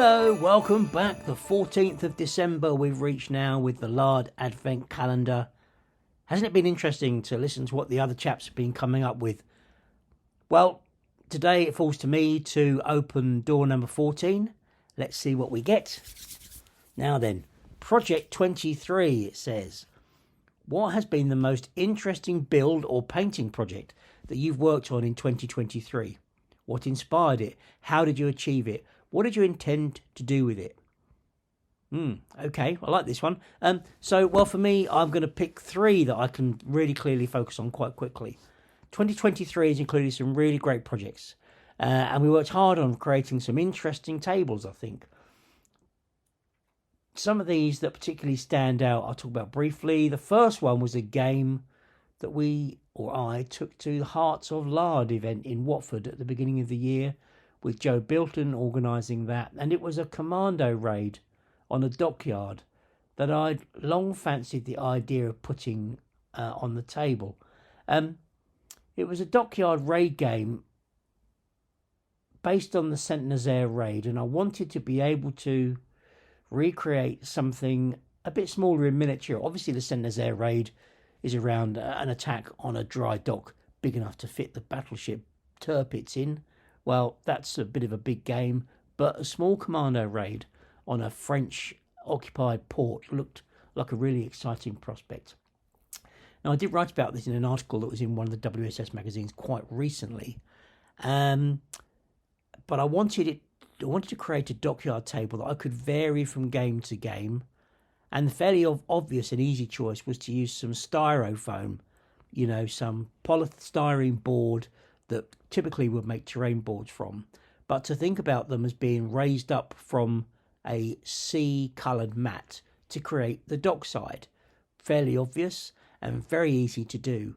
Hello, welcome back. The 14th of December we've reached now with the Lard Advent Calendar. Hasn't it been interesting to listen to what the other chaps have been coming up with? Well, today it falls to me to open door number 14. Let's see what we get. Now then, Project 23, it says. What has been the most interesting build or painting project that you've worked on in 2023? What inspired it? How did you achieve it? What did you intend to do with it? Okay, I like this one. Well, for me, I'm going to pick three that I can really clearly focus on quite quickly. 2023 has included some really great projects. And we worked hard on creating some interesting tables, I think. Some of these that particularly stand out, I'll talk about briefly. The first one was a game that I took to the Hearts of Lard event in Watford at the beginning of the year, with Joe Bilton organising that, and it was a commando raid on a dockyard that I'd long fancied the idea of putting on the table. It was a dockyard raid game based on the St Nazaire raid, and I wanted to be able to recreate something a bit smaller in miniature. Obviously the St Nazaire raid is around an attack on a dry dock big enough to fit the battleship Tirpitz in. Well, that's a bit of a big game, but a small commando raid on a French-occupied port looked like a really exciting prospect. Now, I did write about this in an article that was in one of the WSS magazines quite recently, but I wanted to create a dockyard table that I could vary from game to game, and the fairly obvious and easy choice was to use some styrofoam, some polystyrene board that typically would make terrain boards from, but to think about them as being raised up from a sea-coloured mat to create the dockside. Fairly obvious and very easy to do,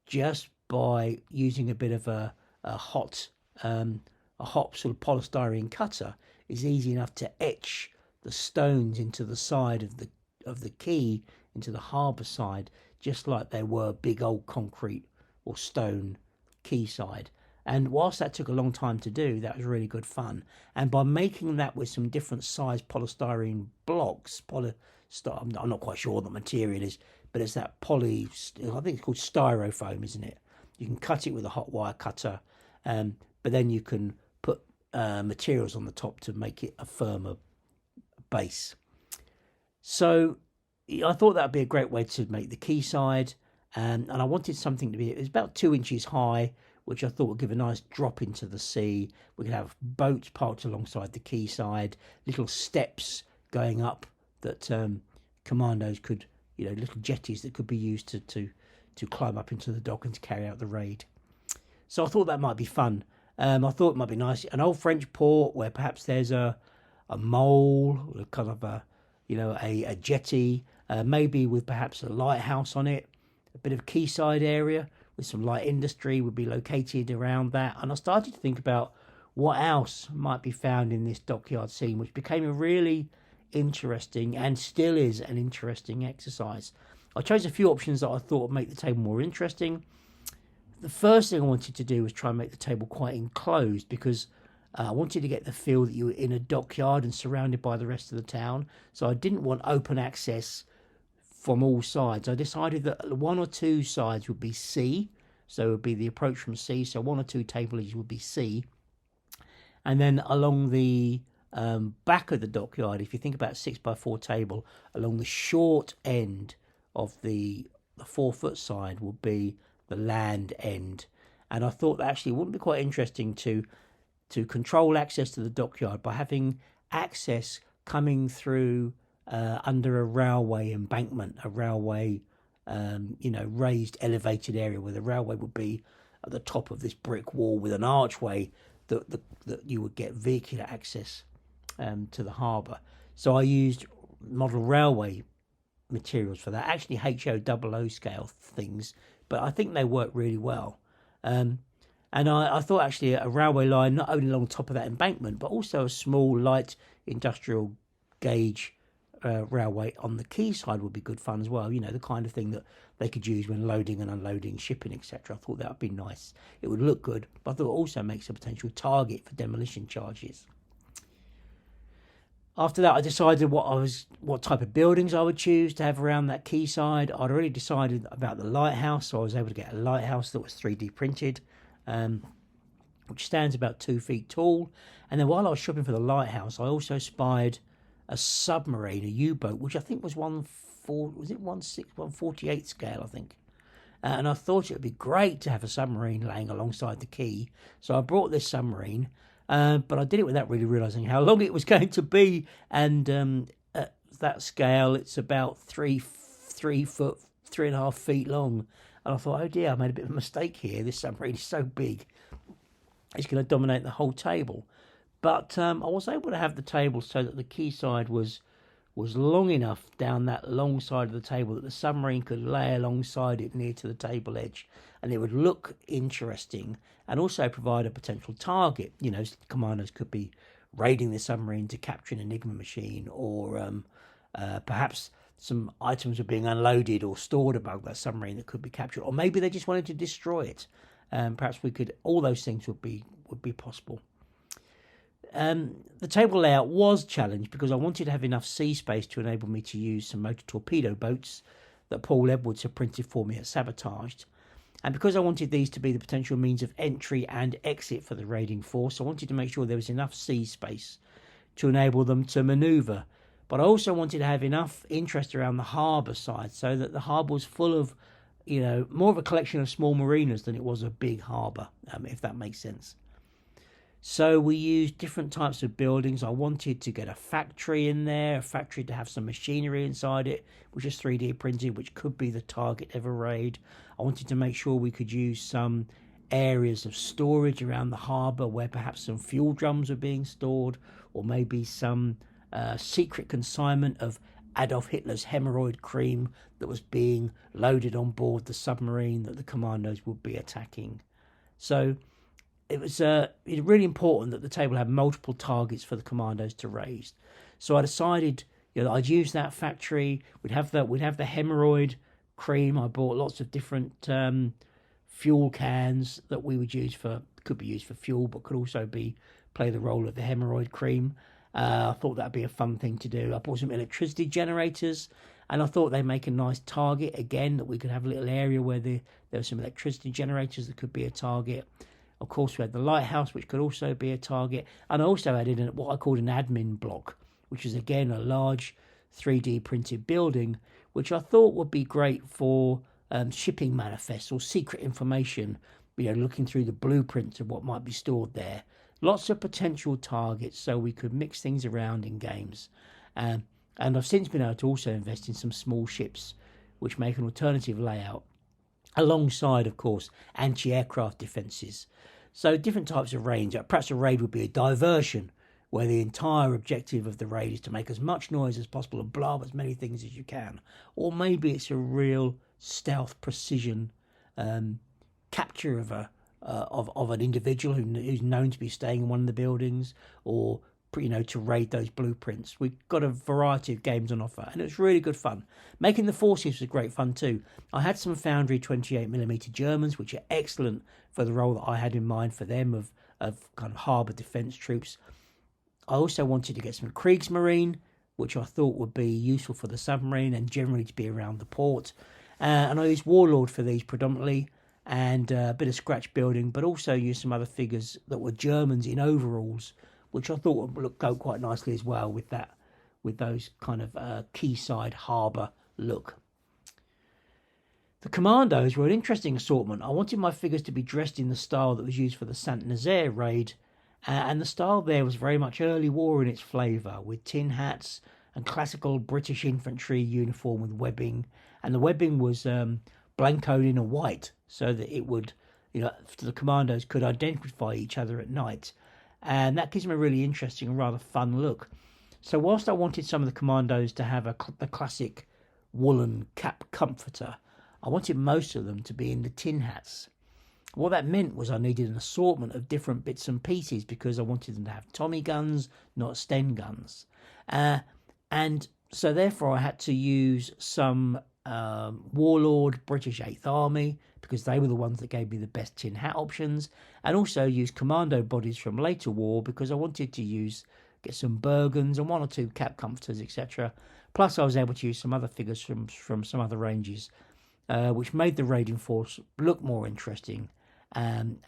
just by using a bit of a hot sort of polystyrene cutter. Is easy enough to etch the stones into the side of the quay, into the harbour side, just like they were big old concrete or stone quayside. And whilst that took a long time to do, that was really good fun. And by making that with some different size polystyrene blocks, I'm not quite sure what the material is, but it's that I think it's called styrofoam, isn't it? You can cut it with a hot wire cutter, but then you can put materials on the top to make it a firmer base. So I thought that would be a great way to make the quayside, and I wanted something to be, it was about 2 inches high, which I thought would give a nice drop into the sea. We could have boats parked alongside the quayside, little steps going up that commandos could, little jetties that could be used to climb up into the dock and to carry out the raid. So I thought that might be fun. I thought it might be nice. An old French port where perhaps there's a mole, kind of a jetty, maybe with perhaps a lighthouse on it, a bit of quayside area with some light industry would be located around that. And I started to think about what else might be found in this dockyard scene, which became a really interesting and still is an interesting exercise. I chose a few options that I thought would make the table more interesting. The first thing I wanted to do was try and make the table quite enclosed, because I wanted to get the feel that you were in a dockyard and surrounded by the rest of the town. So I didn't want open access from all sides. I decided that one or two sides would be sea, so it would be the approach from sea, so one or two table edges would be sea, and then along the back of the dockyard, if you think about a 6x4 table, along the short end of the 4-foot side would be the land end. And I thought that actually it wouldn't be quite interesting to control access to the dockyard by having access coming through under a railway embankment, a railway, raised elevated area where the railway would be at the top of this brick wall with an archway that you would get vehicular access to the harbour. So I used model railway materials for that, actually HO00 scale things, but I think they work really well. And I thought actually a railway line, not only along the top of that embankment, but also a small light industrial gauge railway on the quayside would be good fun as well. The kind of thing that they could use when loading and unloading shipping, etc. I thought that would be nice. It would look good, but I thought it also makes a potential target for demolition charges. After that, I decided what type of buildings I would choose to have around that quayside. I'd already decided about the lighthouse, so I was able to get a lighthouse that was 3D printed, which stands about 2 feet tall. And then while I was shopping for the lighthouse, I also spied a submarine, a U-boat, which I think was 148 scale, I think. And I thought it would be great to have a submarine laying alongside the quay. So I brought this submarine. But I did it without really realising how long it was going to be. And at that scale, it's about 3 foot, 3.5 feet long. And I thought, oh dear, I made a bit of a mistake here. This submarine is so big, it's going to dominate the whole table. But I was able to have the table so that the quayside was long enough down that long side of the table that the submarine could lay alongside it near to the table edge, and it would look interesting and also provide a potential target. You know, commanders could be raiding the submarine to capture an Enigma machine, or perhaps some items were being unloaded or stored above that submarine that could be captured, or maybe they just wanted to destroy it. Perhaps we could. All those things would be possible. The table layout was challenged because I wanted to have enough sea space to enable me to use some motor torpedo boats that Paul Edwards had printed for me at Sabotaged. And because I wanted these to be the potential means of entry and exit for the raiding force, I wanted to make sure there was enough sea space to enable them to manoeuvre. But I also wanted to have enough interest around the harbour side so that the harbour was full of, you know, more of a collection of small marinas than it was a big harbour, if that makes sense. So we used different types of buildings. I wanted to get a factory in there, a factory to have some machinery inside it, which is 3D printed, which could be the target of a raid. I wanted to make sure we could use some areas of storage around the harbour where perhaps some fuel drums were being stored, or maybe some secret consignment of Adolf Hitler's hemorrhoid cream that was being loaded on board the submarine that the commandos would be attacking. So it was really important that the table had multiple targets for the commandos to raise. So I decided, you know, I'd use that factory. We'd have the hemorrhoid cream. I bought lots of different fuel cans that we would use could be used for fuel, but could also play the role of the hemorrhoid cream. I thought that'd be a fun thing to do. I bought some electricity generators, and I thought they'd make a nice target again, that we could have a little area where there were some electricity generators that could be a target. Of course, we had the lighthouse, which could also be a target. And I also added in what I called an admin block, which is, again, a large 3D printed building, which I thought would be great for shipping manifests or secret information, you know, looking through the blueprints of what might be stored there. Lots of potential targets so we could mix things around in games. And I've since been able to also invest in some small ships, which make an alternative layout, alongside, of course, anti-aircraft defences. So different types of raids. Perhaps a raid would be a diversion, where the entire objective of the raid is to make as much noise as possible and blow up as many things as you can. Or maybe it's a real stealth precision capture of an individual who's known to be staying in one of the buildings, or, you know, to raid those blueprints. We've got a variety of games on offer, and it's really good fun. Making the forces was great fun too. I had some Foundry 28mm Germans, which are excellent for the role that I had in mind for them of kind of harbour defence troops. I also wanted to get some Kriegsmarine, which I thought would be useful for the submarine and generally to be around the port. And I used Warlord for these predominantly, and a bit of scratch building, but also used some other figures that were Germans in overalls, which I thought would go quite nicely as well with those kind of quayside harbour look. The commandos were an interesting assortment. I wanted my figures to be dressed in the style that was used for the Saint-Nazaire raid, and the style there was very much early war in its flavour, with tin hats and classical British infantry uniform with webbing, and the webbing was blancoed in a white so that it would, you know, the commandos could identify each other at night. And that gives them a really interesting and rather fun look. So whilst I wanted some of the commandos to have the classic woolen cap comforter, I wanted most of them to be in the tin hats. What that meant was I needed an assortment of different bits and pieces, because I wanted them to have Tommy guns, not Sten guns. And so therefore I had to use some Warlord British 8th Army, because they were the ones that gave me the best tin hat options, and also use commando bodies from later war, because I wanted to use get some Bergens and 1 or 2 cap comforters, etc. Plus, I was able to use some other figures from some other ranges, which made the raiding force look more interesting. And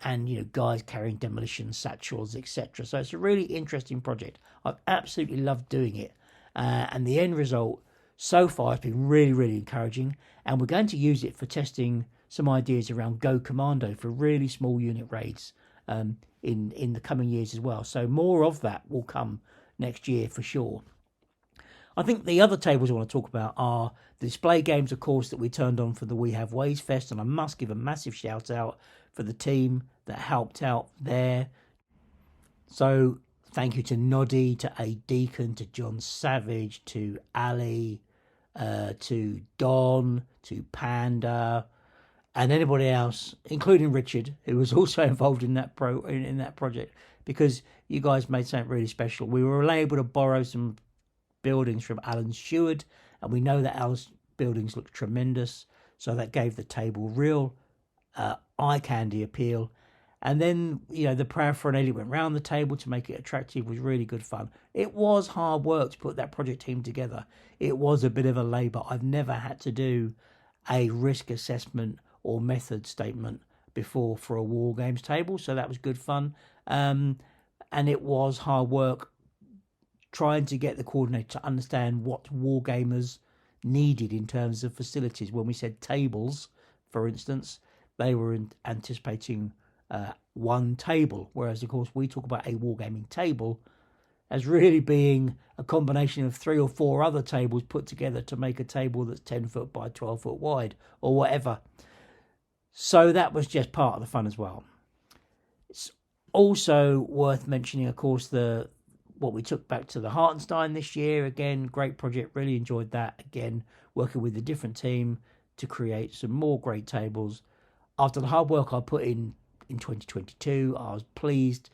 guys carrying demolition satchels, etc. So it's a really interesting project. I've absolutely loved doing it, and the end result so far has been really, really encouraging. And we're going to use it for testing some ideas around Go Commando for really small unit raids in the coming years as well. So more of that will come next year for sure. I think the other tables I want to talk about are the display games, of course, that we turned on for the We Have Ways Fest, and I must give a massive shout out for the team that helped out there. So thank you to Noddy, to A Deacon, to John Savage, to Ali, to Don, to Panda, and anybody else, including Richard, who was also involved in that project, because you guys made something really special. We were able to borrow some buildings from Alan Stewart, and we know that Alan's buildings look tremendous, so that gave the table real eye candy appeal. And then the paraphernalia went round the table to make it attractive. Was really good fun. It was hard work to put that project team together. It was a bit of a labour. I've never had to do a risk assessment or method statement before for a war games table, so that was good fun. And it was hard work trying to get the coordinator to understand what war gamers needed in terms of facilities. When we said tables, for instance, they were anticipating 1 table, whereas of course we talk about a wargaming table as really being a combination of 3 or 4 other tables put together to make a table that's 10 foot by 12 foot wide or whatever. So that was just part of the fun as well. It's also worth mentioning, of course, what we took back to the Hartenstein this year. Again, great project, really enjoyed that. Again, working with a different team to create some more great tables. After the hard work I put in 2022, I was pleased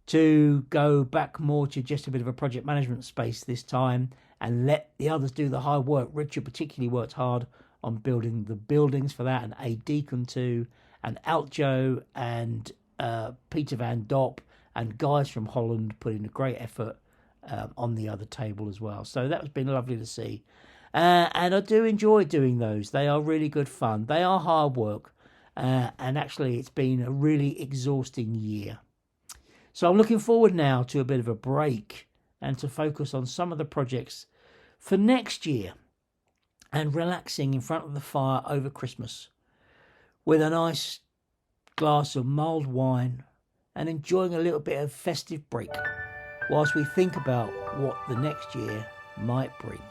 to go back more to just a bit of a project management space this time and let the others do the hard work. Richard particularly worked hard on building the buildings for that, and A Deacon too, and Altjo and Peter Van Dop and guys from Holland put in a great effort on the other table as well. So that has been lovely to see. And I do enjoy doing those. They are really good fun. They are hard work. And actually, it's been a really exhausting year. So I'm looking forward now to a bit of a break and to focus on some of the projects for next year and relaxing in front of the fire over Christmas with a nice glass of mulled wine and enjoying a little bit of festive break whilst we think about what the next year might bring.